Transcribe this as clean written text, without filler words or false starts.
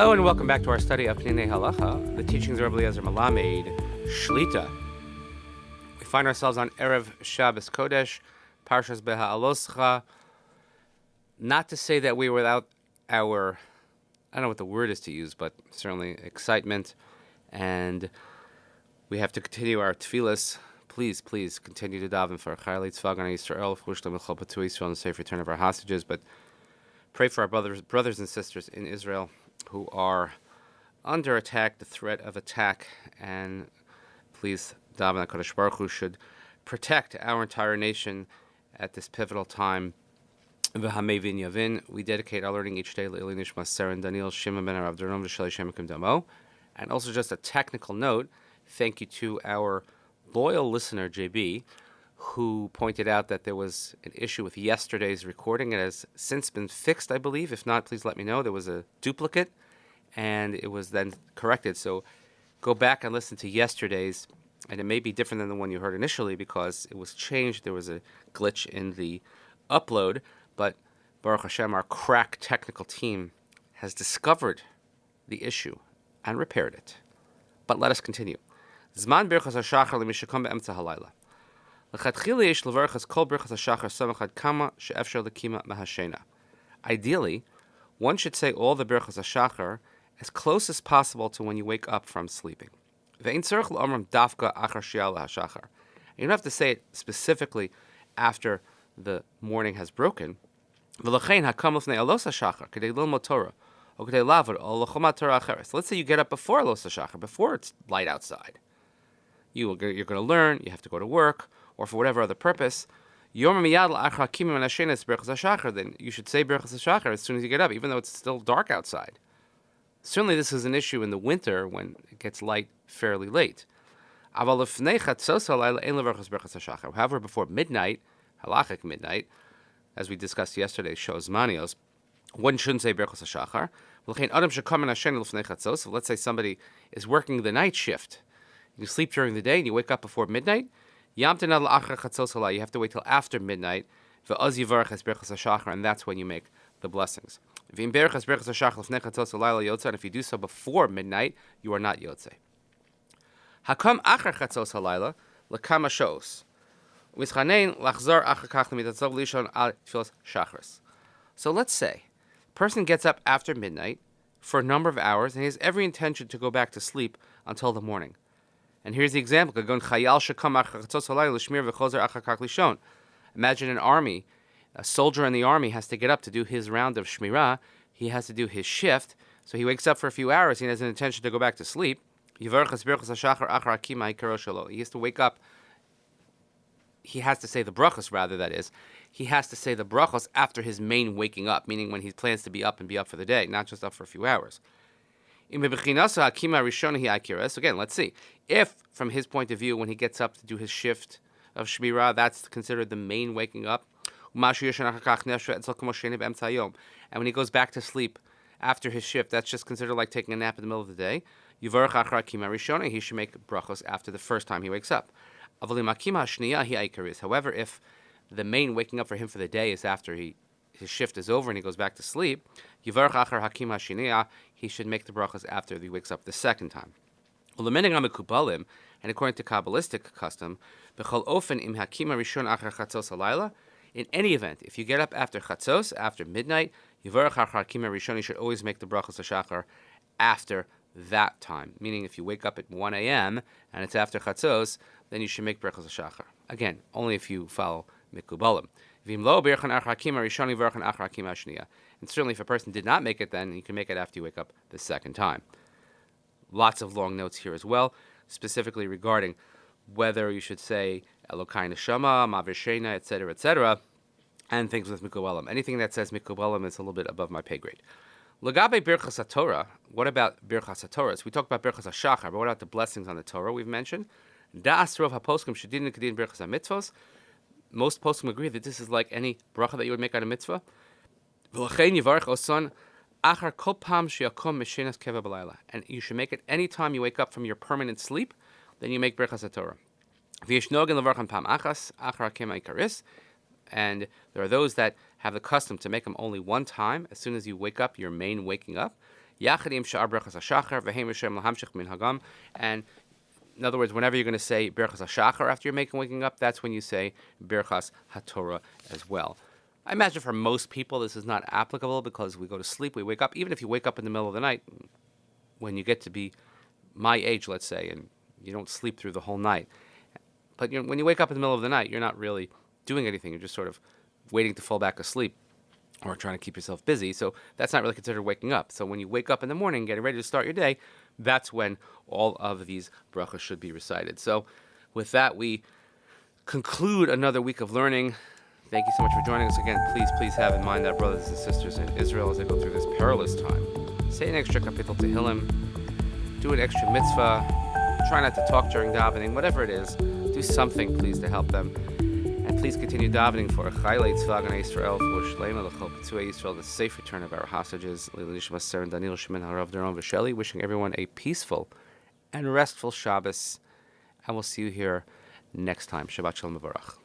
Hello and welcome back to our study of Peninei Halacha, the teachings of Rabbi Eliezer Melamed, Shlita. We find ourselves on Erev Shabbos Kodesh, Parshas Beha'aloscha. Not to say that we were without our, I don't know what the word is to use, but certainly excitement, and we have to continue our tefillas. Please continue to daven for Chayalei Tzvagan Yisrael, for Shlomo Chol Patu Yisrael, and the safe return of our hostages, but pray for our brothers and sisters in Israel who are under attack, the threat of attack, and please, daven HaKadosh Baruch Hu should protect our entire nation at this pivotal time. Tefillah May Yavin. We dedicate our learning each day to Nishmat Seren Daniel Shimon ben Rav Doron v'Shalei Shem Ekim Damo. And also just a technical note, thank you to our loyal listener, JB, who pointed out that there was an issue with yesterday's recording. It has since been fixed, I believe. If not, please let me know. There was a duplicate, and it was then corrected. So go back and listen to yesterday's, and it may be different than the one you heard initially because it was changed. There was a glitch in the upload, but Baruch Hashem, our crack technical team, has discovered the issue and repaired it. But let us continue. Zman Birchot Hashachar l'mishakom be'emtza halayla. Ideally, one should say all the Birchot Hashachar as close as possible to when you wake up from sleeping. You don't have to say it specifically after the morning has broken. So let's say you get up before Los Hashachar, before it's light outside. You're going to learn, you have to go to work, or for whatever other purpose, then you should say Birchot Hashachar as soon as you get up, even though it's still dark outside. Certainly this is an issue in the winter when it gets light fairly late. However, before midnight, halachic midnight, as we discussed yesterday, shows manios, one shouldn't say Birchot Hashachar. So let's say somebody is working the night shift. You sleep during the day and you wake up before midnight. You have to wait till after midnight, and that's when you make the blessings. And if you do so before midnight, you are not Yotzei. So let's say a person gets up after midnight for a number of hours and he has every intention to go back to sleep until the morning. And here's the example. Imagine an army. A soldier in the army has to get up to do his round of shmirah. He has to do his shift. So he wakes up for a few hours. He has an intention to go back to sleep. He has to wake up. He has to say the brachos, rather, that is. He has to say the brachos after his main waking up, meaning when he plans to be up and be up for the day, not just up for a few hours. So again, let's see. If, from his point of view, when he gets up to do his shift of shmirah, that's considered the main waking up. And when he goes back to sleep after his shift, that's just considered like taking a nap in the middle of the day. He should make brachos after the first time he wakes up. However, if the main waking up for him for the day is after his shift is over and he goes back to sleep, he should make the brachos after he wakes up the second time. And according to Kabbalistic custom, in any event, if you get up after chatzos, after midnight, you should always make the Birchot Hashachar after that time. Meaning, if you wake up at 1 a.m. and it's after chatzos, then you should make Birchot Hashachar. Again, only if you follow mikubalim. And certainly if a person did not make it, then you can make it after you wake up the second time. Lots of long notes here as well, specifically regarding whether you should say Elokai Neshama, Mavir Sheina, etc., and things with mikubalim. Anything that says mikubalim is a little bit above my pay grade. Lagabe Birchas HaTorah, what about Birchas HaTorah? So we talked about Birchas HaShachar, but what about the blessings on the Torah we've mentioned? Da'as Rov HaPoskim Shedin Kedin Birchas HaMitzvos. Most poskim agree that this is like any bracha that you would make on a mitzvah. And you should make it any time you wake up from your permanent sleep, then you make Birchas HaTorah. And there are those that have the custom to make them only one time, as soon as you wake up, your main waking up. Yachadim she'ar Birchot Hashachar v'heim Hashem lahamshich min hagam. And in other words, whenever you're going to say Birchot Hashachar after you're waking up, that's when you say Birchas HaTorah as well. I imagine for most people this is not applicable because we go to sleep, we wake up. Even if you wake up in the middle of the night, when you get to be my age, let's say, and you don't sleep through the whole night. But when you wake up in the middle of the night, you're not really doing anything. You're just sort of waiting to fall back asleep or trying to keep yourself busy. So that's not really considered waking up. So when you wake up in the morning, getting ready to start your day, that's when all of these brachas should be recited. So with that, we conclude another week of learning. Thank you so much for joining us again. Please have in mind that brothers and sisters in Israel, as they go through this perilous time, say an extra kapitel tehillim, do an extra mitzvah, try not to talk during davening, whatever it is, do something, please, to help them. And please continue davening for Chaylei Tzva Ganei Yisrael, for Shleima L'chol P'tzui Yisrael, the safe return of our hostages, Lili Nishmat Ser and Daniel Shemin Harav Daron V'Sheli, wishing everyone a peaceful and restful Shabbos, and we'll see you here next time. Shabbat Shalom Mevorach.